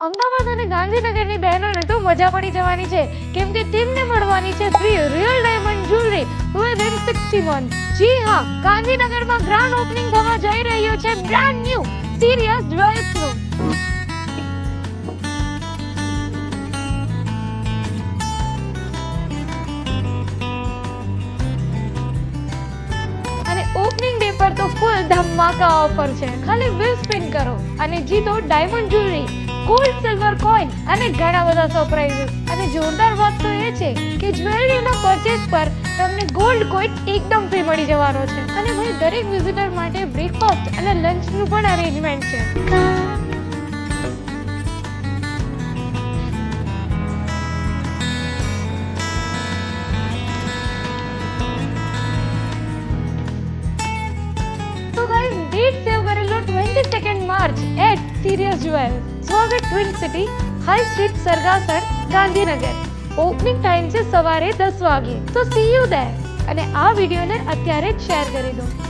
અમદાવાદ અને ગાંધીનગરની બહેનોને તો મજા પડી જવાની છે, કેમ કે તેમને મળવાની છે free real diamond jewellery within 60 month. જી હા, ગાંધીનગરમાં ગ્રાન્ડ ઓપનિંગ થવા જઈ રહ્યો છે બ્રાન્ડ ન્યુ સિરિયસ જ્વેલ્સનું. અને ઓપનિંગ ડે પર તો ફૂલ ધમાકા ઓફર છે. ખાલી વ્હીલ સ્પિન કરો અને જીતો diamond jewellery, gold silver coin અને ઘણા બધા સરપ્રાઇઝીસ. અને જોરદાર વાત તો એ છે કે જ્વેલરીના પરચેસ પર તમને ગોલ્ડ કોઈન એકદમ ફ્રી મળી જવાનો છે. અને ભાઈ દરેક વિઝિટર માટે બ્રેકફાસ્ટ અને લંચનું પણ અરેન્જમેન્ટ છે. તો ગાઈસ, ડેટ સેવ કરી લો 22 March at Sirius jewels, Swagat twin city, high street, Sargasan, Gandhinagar. Opening time છે સવારે 10 વાગે. તો સી યુ ધેર. અને આ વિડીયોને અત્યારે જ શેર કરી દો.